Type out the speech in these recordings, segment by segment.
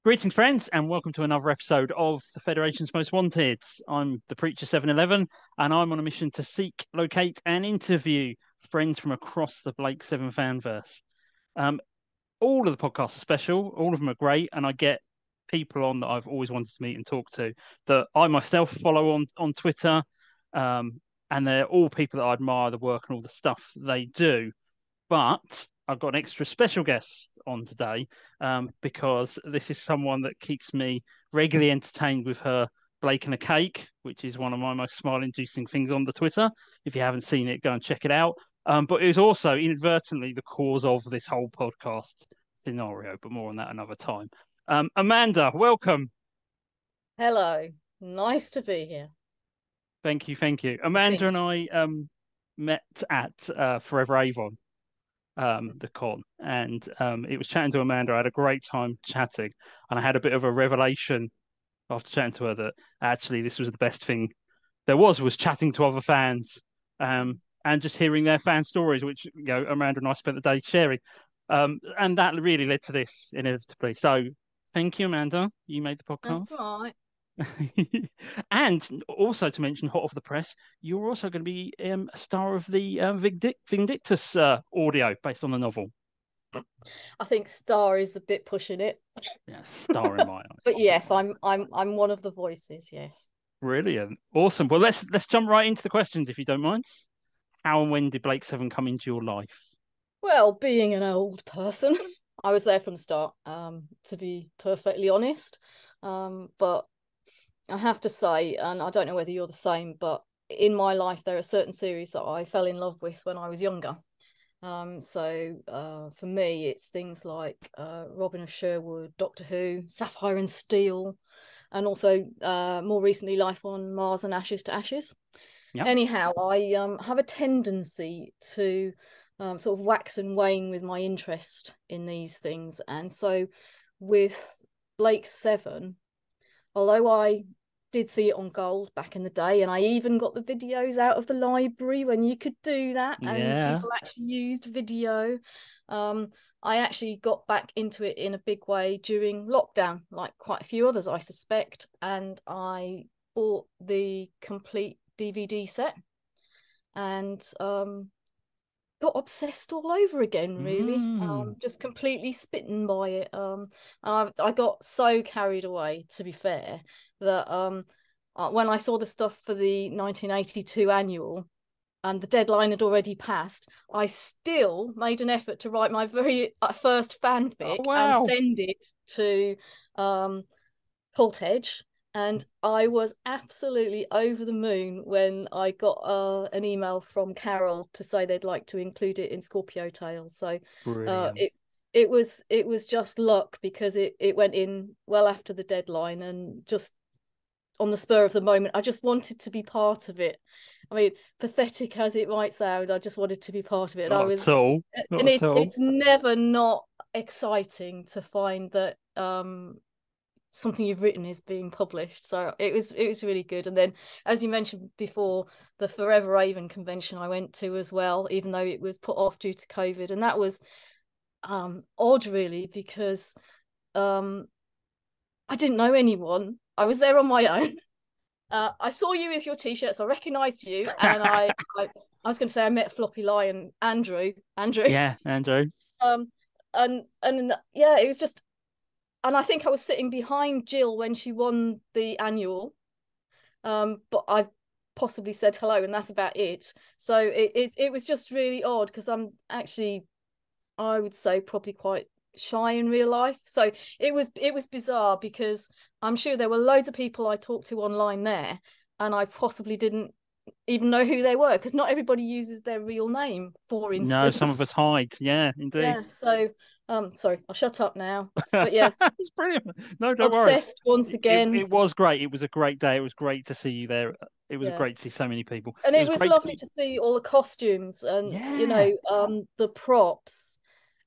Greetings, friends, and welcome to another episode of the Federation's Most Wanted. I'm the Preacher 711, and I'm on a mission to seek, locate, and interview friends from across the Blake 7 fanverse. All of the podcasts are special, all of them are great, and I get people on that I've always wanted to meet and talk to that I myself follow on Twitter, and they're all people that I admire the work and all the stuff they do. But I've got an extra special guest on today because this is someone that keeps me regularly entertained with her Blake and a Cake, which is one of my most smile-inducing things on the Twitter. If you haven't seen it, go and check it out. But it was also inadvertently the cause of this whole podcast scenario, but more on that another time. Amanda, welcome. Hello, nice to be here. Thank you. Amanda and I met at Forever Avon. The con, and it was chatting to Amanda. I had a great time chatting, and I had a bit of a revelation after chatting to her that actually this was the best thing there was chatting to other fans, and just hearing their fan stories, which Amanda and I spent the day sharing, and that really led to this inevitably. So thank you, Amanda. You made the podcast. That's all right. And also to mention, hot off the press, you're also going to be a star of the Vindictus audio based on the novel. I think star is a bit pushing it. Yeah, star in my eyes. But yes, I'm one of the voices. Yes. Brilliant, awesome. Well, let's jump right into the questions if you don't mind. How and when did Blake 7 come into your life? Well, being an old person, I was there from the start. To be perfectly honest, but I have to say, and I don't know whether you're the same, but in my life there are certain series that I fell in love with when I was younger. So for me, it's things like Robin of Sherwood, Doctor Who, Sapphire and Steel, and also more recently Life on Mars and Ashes to Ashes. Yep. Anyhow, I have a tendency to sort of wax and wane with my interest in these things. And so with Blake 7, although I did see it on Gold back in the day, and I even got the videos out of the library when you could do that, and people actually used video. I actually got back into it in a big way during lockdown, like quite a few others, I suspect, and I bought the complete DVD set and got obsessed all over again, really. Just completely smitten by it. I got so carried away, to be fair, that when I saw the stuff for the 1982 annual and the deadline had already passed, I still made an effort to write my very first fanfic and send it to Cult Edge. And I was absolutely over the moon when I got an email from Carol to say they'd like to include it in Scorpio Tales. So it was just luck, because it went in well after the deadline, and just on the spur of the moment, I just wanted to be part of it. I mean, pathetic as it might sound, I just wanted to be part of it. And it's never not exciting to find that something you've written is being published. So it was really good. And then, as you mentioned before, the Forever Avon convention I went to as well, even though it was put off due to COVID, and that was odd, really, because I didn't know anyone. I was there on my own. I saw you with your t-shirts. I recognized you, and I was going to say I met Floppy Lion, Andrew. Yeah, Andrew. And yeah, it was just. And I think I was sitting behind Jill when she won the annual, but I possibly said hello, and that's about it. So it was just really odd, because I'm actually, I would say, probably quite shy in real life. So it was bizarre, because I'm sure there were loads of people I talked to online there, and I possibly didn't even know who they were, because not everybody uses their real name, for instance. No, some of us hide. Yeah, indeed. Yeah, so sorry, I'll shut up now. But yeah, it's brilliant. No, don't worry. Obsessed once again. It was great. It was a great day. It was great to see you there. It was great to see so many people, and it was lovely to see all the costumes and the props,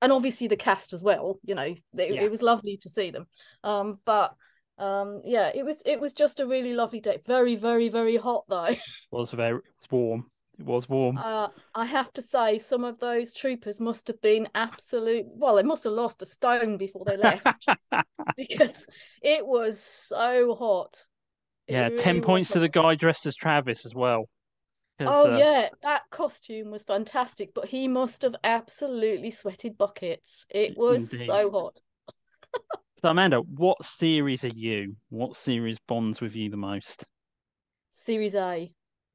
and obviously the cast as well. It was lovely to see them. But it was just a really lovely day. Very, very, very hot though. It was warm. It was warm. I have to say, some of those troopers must have been they must have lost a stone before they left because it was so hot. Yeah, It 10 really was points to the hot. guy dressed as Travis as well. Oh, yeah, that costume was fantastic, but he must have absolutely sweated buckets. It was Indeed. so hot. So, Amanda, what series are you? What series bonds with you the most? Series A,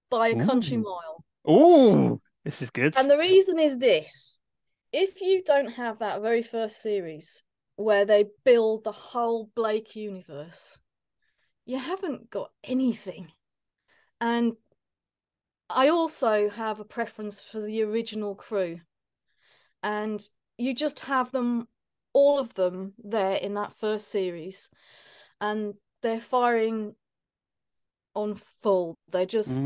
by a country Ooh. mile. Ooh, this is good. And the reason is this: if you don't have that very first series where they build the whole Blake universe, you haven't got anything. And I also have a preference for the original crew. And you just have them, all of them, there in that first series. And they're firing on full. They're just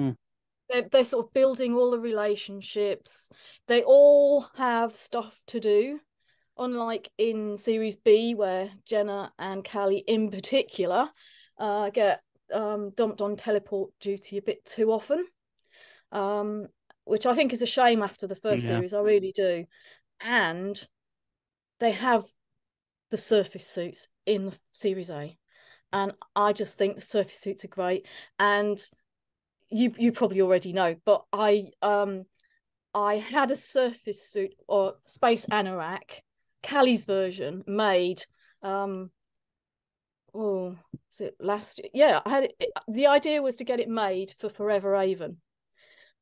they're sort of building all the relationships. They all have stuff to do, unlike in series B, where Jenna and Callie in particular get dumped on teleport duty a bit too often, which I think is a shame after the first series. I really do. And they have the surface suits in the series A, and I just think the surface suits are great. And you probably already know, but I had a surface suit or space anorak, Callie's version, made is it last year? Yeah, I had it. The idea was to get it made for Forever Avon,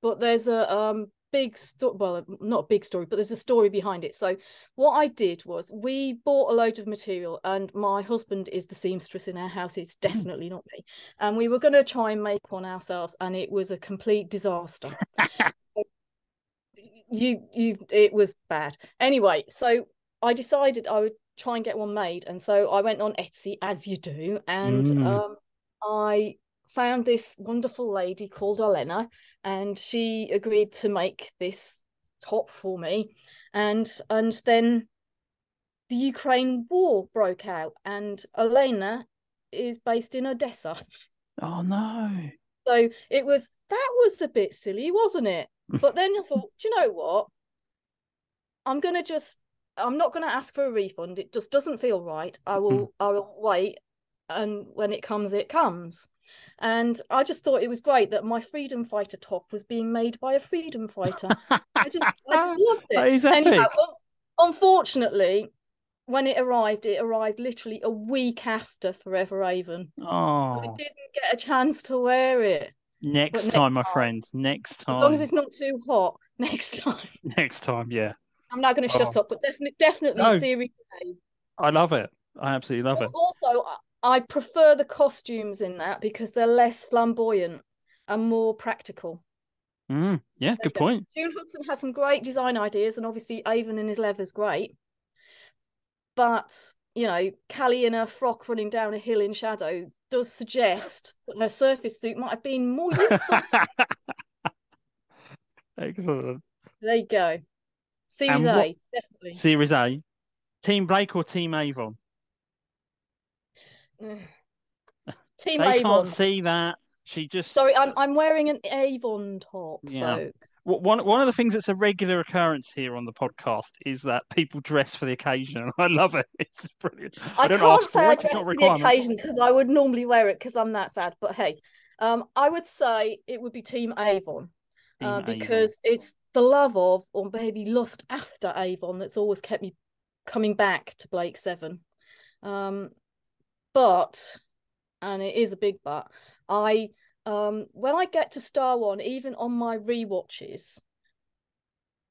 but there's a big story, well, not a big story, but there's a story behind it. So what I did was we bought a load of material, and my husband is the seamstress in our house. It's definitely not me. And we were going to try and make one ourselves, and it was a complete disaster. It was bad. Anyway, so I decided I would try and get one made, and so I went on Etsy, as you do, and I found this wonderful lady called Elena, and she agreed to make this top for me. And then the Ukraine war broke out, and Elena is based in Odessa. Oh no. So that was a bit silly, wasn't it? But then I thought, do you know what? I'm not gonna ask for a refund. It just doesn't feel right. I will wait, and when it comes, it comes. And I just thought it was great that my freedom fighter top was being made by a freedom fighter. I just loved it. That is Anyhow, epic. unfortunately, when it arrived literally a week after Forever Avon. I Oh, didn't get a chance to wear it. next But time, next my time, friend. Next as long as time. it's not too hot, next time. Next time, yeah. I'm not going to shut Oh up, but definitely no, Series A. I love it. I absolutely love it. Also, I prefer the costumes in that because they're less flamboyant and more practical. Yeah, good point. June Hudson has some great design ideas, and obviously Avon in his leather's great. But, Callie in a frock running down a hill in shadow does suggest that her surface suit might have been more useful. Excellent. There you go. Series And what A, definitely. Series A? Team Blake or Team Avon? Team They can't Avon. see that. She just Sorry, I'm wearing an Avon top, yeah. folks. One of the things that's a regular occurrence here on the podcast is that people dress for the occasion. I love it. It's brilliant. I I don't can't ask say for I it. It's not dress a for the requirement. occasion because I would normally wear it because I'm that sad. But hey, I would say it would be Team Avon Team Avon. because it's the love of, or maybe lust after Avon that's always kept me coming back to Blake 7. But, and it is a big but, when I get to Star 1, even on my rewatches,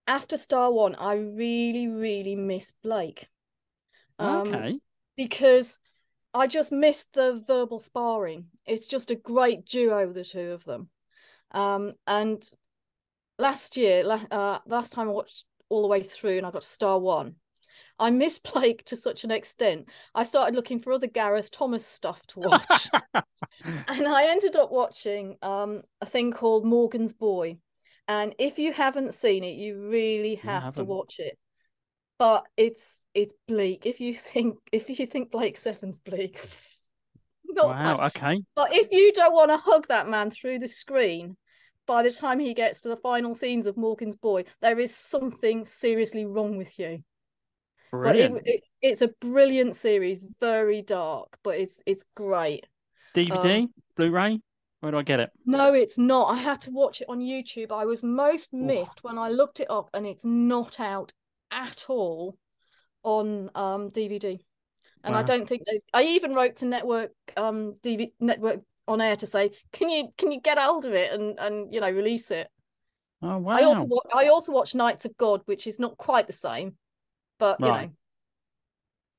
after Star 1, I really, really miss Blake. Okay. Because I just missed the verbal sparring. It's just a great duo, the two of them. And last time I watched all the way through and I got to Star 1, I missed Blake to such an extent. I started looking for other Gareth Thomas stuff to watch. And I ended up watching a thing called Morgan's Boy. And if you haven't seen it, you really have to watch it. But it's bleak. If you think Blake Seven's bleak, not Wow, bad. okay. But if you don't want to hug that man through the screen, by the time he gets to the final scenes of Morgan's Boy, there is something seriously wrong with you. Brilliant. But it's a brilliant series, very dark, but it's great. DVD, Blu-ray, where do I get it? No, it's not. I had to watch it on YouTube. I was most miffed when I looked it up, and it's not out at all on DVD. And wow. I don't think I even wrote to network network on air to say, can you get hold of it and release it. Oh wow. I also watched Knights of God, which is not quite the same, but right.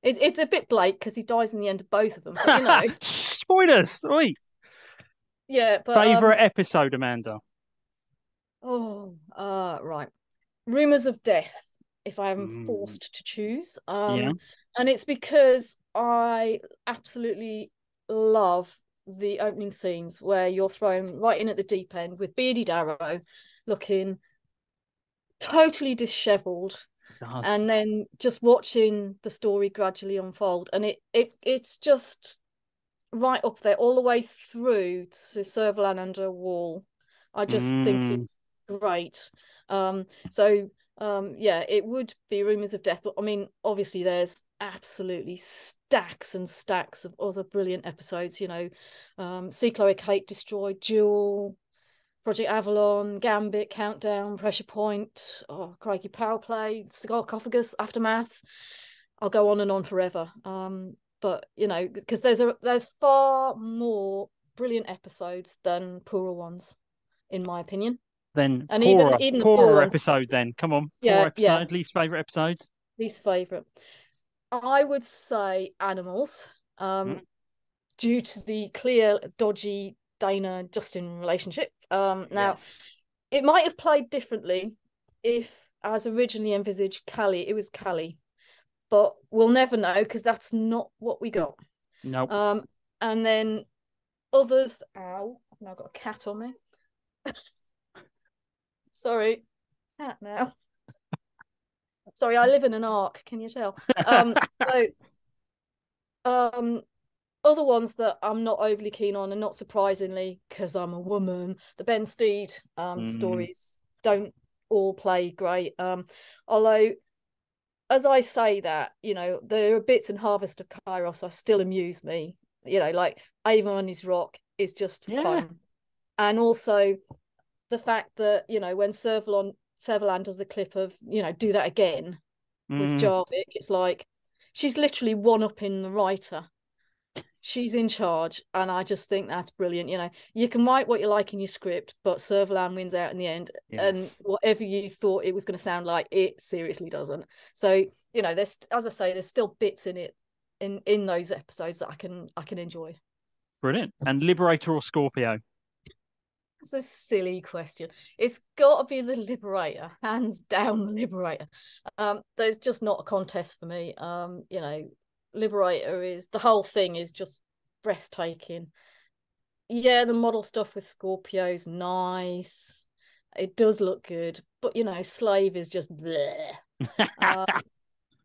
It's a bit Blake because he dies in the end of both of them, but spoilers. Oi. Yeah, but favorite episode, Amanda? Right. Rumors of Death, if I am forced to choose. Yeah. And it's because I absolutely love the opening scenes where you're thrown right in at the deep end with Beardy Darrow looking totally disheveled, and then just watching the story gradually unfold. And it's just right up there all the way through to Servalan Under a Wall. I just think it's great. Yeah, it would be Rumors of Death, but I mean, obviously there's absolutely stacks and stacks of other brilliant episodes, See Chloe Kate Destroyed, Jewel, Project Avalon, Gambit, Countdown, Pressure Point, crikey, Power Play, Sarcophagus, Aftermath. I'll go on and on forever. But because there's far more brilliant episodes than poorer ones, in my opinion. Then and poorer, even the poorer episode. Then come on, poorer episode. Least favorite episodes. Least favorite, I would say Animals. Due to the clear dodgy Dana Justin relationship. Now, it might have played differently if, as originally envisaged, it was Callie. But we'll never know because that's not what we got. Nope. And then others. Ow! I've now got a cat on me. Sorry, cat now. Sorry, I live in an ark. Can you tell? Other ones that I'm not overly keen on, and not surprisingly, because I'm a woman, the Ben Steed stories don't all play great. Although, as I say that, there are bits in Harvest of Kairos that still amuse me. Like Avon on his Rock is just fun. And also the fact that, when Servalan does the clip of, do that again with Jarvik, it's like she's literally one-upping the writer. She's in charge, and I just think that's brilliant. You can write what you like in your script, but Servalan wins out in the end, and whatever you thought it was going to sound like, it seriously doesn't. So there's, as I say, there's still bits in it in those episodes that I can enjoy. Brilliant. And Liberator or Scorpio? It's a silly question. It's got to be the Liberator, hands down. The Liberator. There's just not a contest for me. Liberator is, the whole thing is just breathtaking. The model stuff with Scorpio's nice. It does look good, but Slave is just bleh.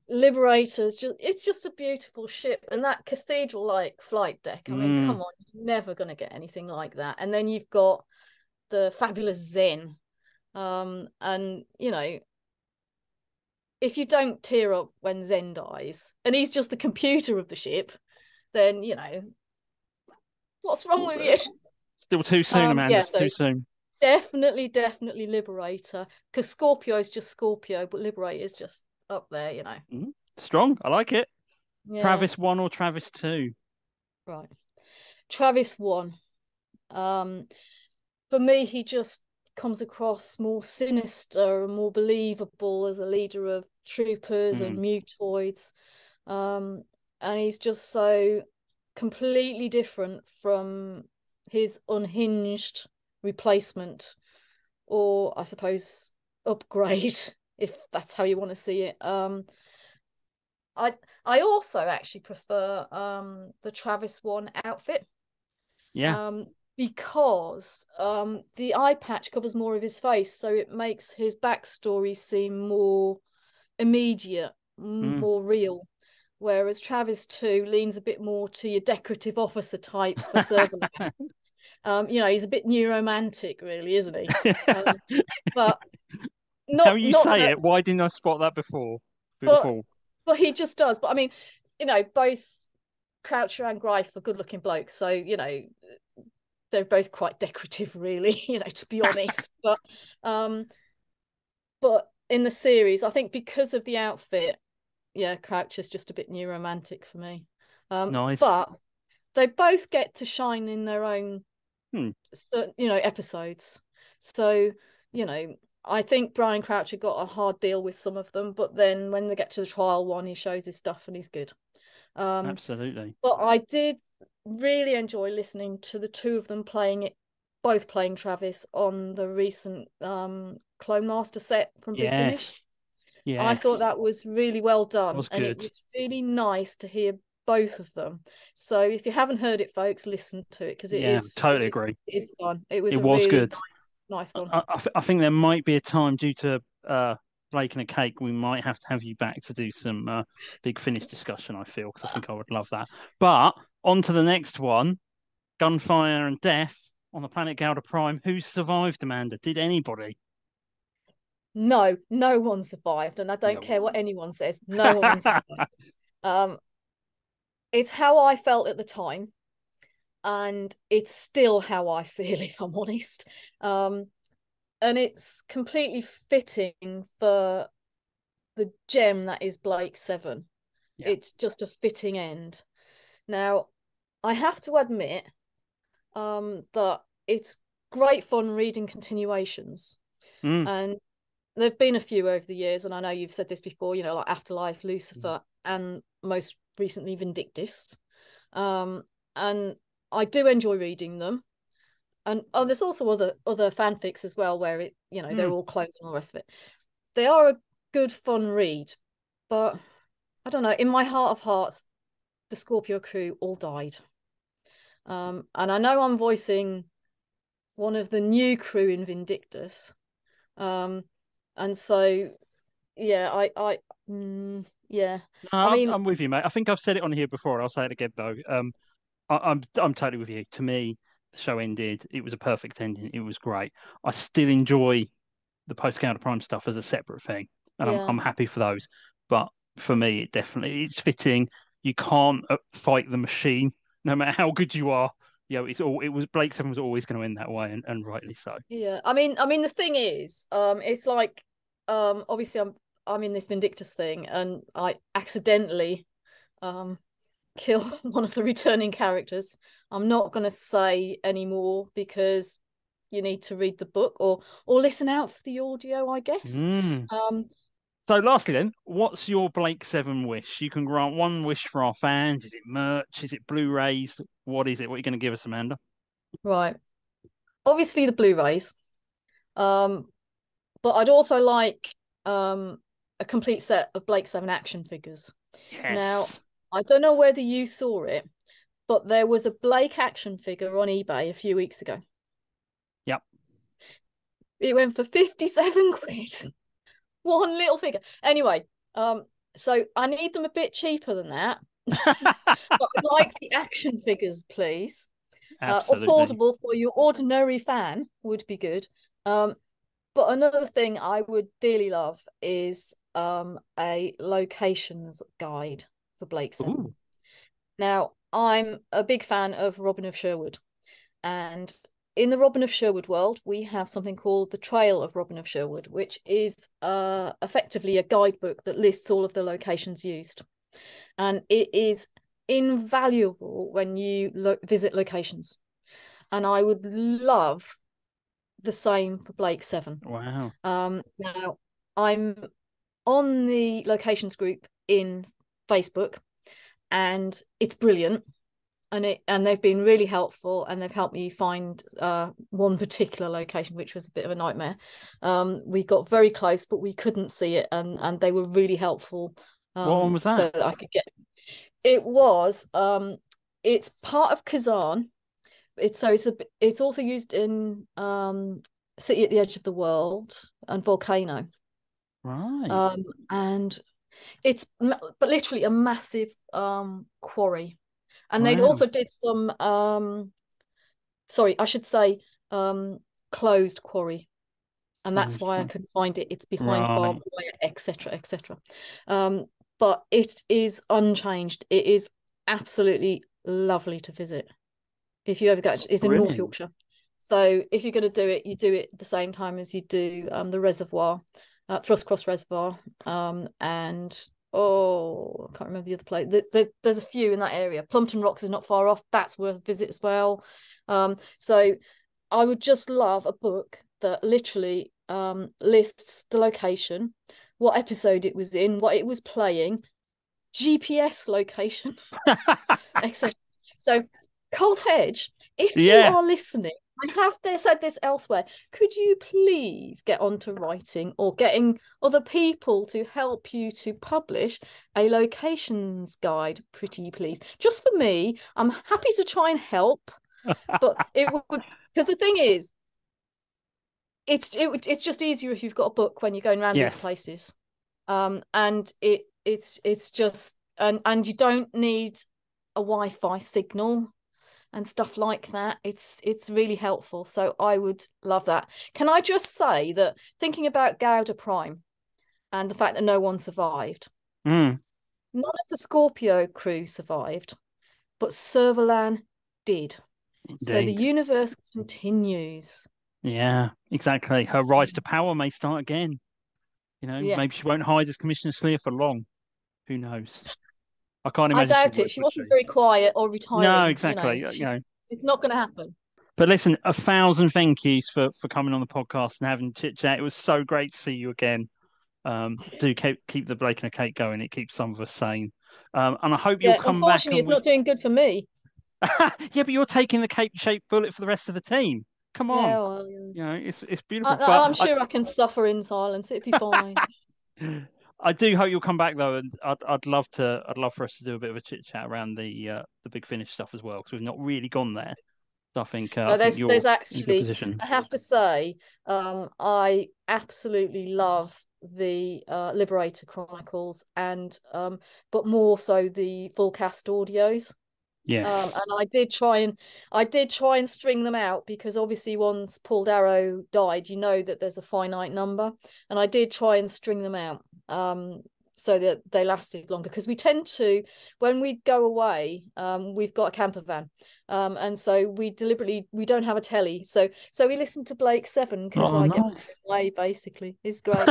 Liberator's it's just a beautiful ship, and that cathedral-like flight deck. I mean, come on, you're never gonna get anything like that. And then you've got the fabulous Zen, and if you don't tear up when Zen dies, and he's just the computer of the ship, then what's wrong with you? Still too soon, Amanda. So too soon. Definitely Liberator, because Scorpio is just Scorpio, but Liberator is just up there, Strong. I like it. Travis 1 or Travis 2? Right. Travis 1. For me, he just comes across more sinister and more believable as a leader of troopers and mutoids. And he's just so completely different from his unhinged replacement, or I suppose upgrade, if that's how you want to see it. I also actually prefer the Travis 1 outfit. Because the eye patch covers more of his face, so it makes his backstory seem more immediate, more real. Whereas Travis 2 leans a bit more to your decorative officer type for Servalan. He's a bit new romantic, really, isn't he? But How not you not say that, it? Why didn't I spot that before? but Before. he just does. But I mean, both Croucher and Greif are good-looking blokes, so they're both quite decorative, really. To be honest. But in the series, I think because of the outfit, yeah, Croucher's just a bit new romantic for me. Nice. But they both get to shine in their own, episodes. So, I think Brian Croucher got a hard deal with some of them, but then when they get to the trial one, he shows his stuff and he's good. Absolutely. But I did really enjoy listening to the two of them both playing Travis on the recent Clone Master set from Big Finish. I thought that was really well done, and it was really nice to hear both of them. So if you haven't heard it, folks, listen to it because totally agree. It is fun. It was It a was really good. nice one. I think there might be a time due to Blake and a Cake, we might have to have you back to do some Big Finish discussion, I feel, because I think I would love that. But on to the next one, Gunfire and Death on the planet Gouda Prime. Who survived, Amanda? Did anybody? No one survived, and I don't care what anyone says. No one survived. It's how I felt at the time, and it's still how I feel, if I'm honest. And it's completely fitting for the gem that is Blake 7. Yeah. It's just a fitting end. Now, I have to admit that it's great fun reading continuations. And there've been a few over the years, and I know you've said this before, like Afterlife, Lucifer, and most recently Vindictus. And I do enjoy reading them. And there's also other fanfics as well where they're all clones and all the rest of it. They are a good fun read, but I don't know, in my heart of hearts, the Scorpio crew all died. And I know I'm voicing one of the new crew in Vindictus. And so yeah, yeah. No, I'm with you, mate. I think I've said it on here before, and I'll say it again though. I'm totally with you. To me, the show ended. It was a perfect ending. It was great. I still enjoy the post Counter Prime stuff as a separate thing, and I'm happy for those. But for me, it's fitting. You can't fight the machine, no matter how good you are. It was Blake 7 was always going to end that way, and rightly so. Yeah, I mean, the thing is, it's like, obviously, I'm in this Vindictus thing, and I accidentally, kill one of the returning characters. I'm not going to say anymore because you need to read the book or listen out for the audio, I guess. So lastly then, what's your Blake 7 wish? You can grant one wish for our fans. Is it merch? Is it Blu-rays? What is it? What are you going to give us, Amanda? Right. Obviously the Blu-rays. But I'd also like a complete set of Blake 7 action figures. Yes. Now, I don't know whether you saw it, but there was a Blake action figure on eBay a few weeks ago. Yep. It went for 57 quid. One little figure. Anyway, so I need them a bit cheaper than that. But I'd like the action figures, please. Affordable for your ordinary fan would be good. But another thing I would dearly love is a locations guide for Blake 7. Ooh. Now, I'm a big fan of Robin of Sherwood, and in the Robin of Sherwood world, we have something called the Trail of Robin of Sherwood, which is effectively a guidebook that lists all of the locations used. And it is invaluable when you visit locations. And I would love the same for Blake 7. Wow. Now, I'm on the locations group in Facebook, and it's brilliant. And they've been really helpful, and they've helped me find one particular location, which was a bit of a nightmare. We got very close, but we couldn't see it, and they were really helpful. What one was that? So that I could get it. Was it's part of Kazan. It's also used in City at the Edge of the World and Volcano. Right. And it's but literally a massive quarry. And they'd also did some sorry, I should say closed quarry. And that's why I couldn't find it. It's behind barbed wire, etc., etc. But it is unchanged. It is absolutely lovely to visit. If you ever go, it's in North Yorkshire. So if you're going to do it, you do it at the same time as you do the reservoir, Frostcross Reservoir, and I can't remember the other place. There's a few in that area. Plumpton Rocks is not far off. That's worth a visit as well. So I would just love a book that literally lists the location, what episode it was in, what it was playing, GPS location, etc. So, Colt Edge, if you are listening, I have said this elsewhere, could you please get onto writing or getting other people to help you to publish a locations guide, pretty please? Just for me, I'm happy to try and help, but it would, because the thing is, it's just easier if you've got a book when you're going around these places, and it's just and you don't need a Wi-Fi signal and stuff like that. It's really helpful, so I would love that. Can I just say that thinking about Gouda Prime and the fact that no one survived, none of the Scorpio crew survived, but Servalan did. Indeed. So the universe continues. Yeah, exactly. Her rise to power may start again. You know, maybe she won't hide as Commissioner Sleer for long. Who knows? I can't imagine. I doubt it. She wasn't very quiet or retiring. No, exactly. You know, it's not going to happen. But listen, 1,000 thank yous for coming on the podcast and having chit chat. It was so great to see you again. Do keep the Blake and a Cake going. It keeps some of us sane. And I hope you'll come back. Unfortunately, it's not doing good for me. Yeah, but you're taking the cape-shaped bullet for the rest of the team. Come on. Yeah, well, you know, it's beautiful. I'm sure I can suffer in silence. It'd be fine. I do hope you'll come back though, and I'd love for us to do a bit of a chit chat around the Big Finish stuff as well, because we've not really gone there. So I think there's actually, I have to say, I absolutely love the Liberator Chronicles, and but more so the full cast audios. Yes. And I did try and string them out, because obviously once Paul Darrow died, you know that there's a finite number, and I did try and string them out so that they lasted longer, because we tend to, when we go away, we've got a camper van, and so we don't have a telly, so we listen to Blake 7 because I get away, basically. It's great.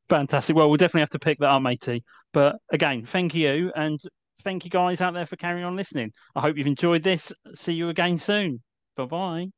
Fantastic. Well, we'll definitely have to pick that up, matey. But again, thank you, and thank you guys out there for carrying on listening. I hope you've enjoyed this. See you again soon. Bye-bye.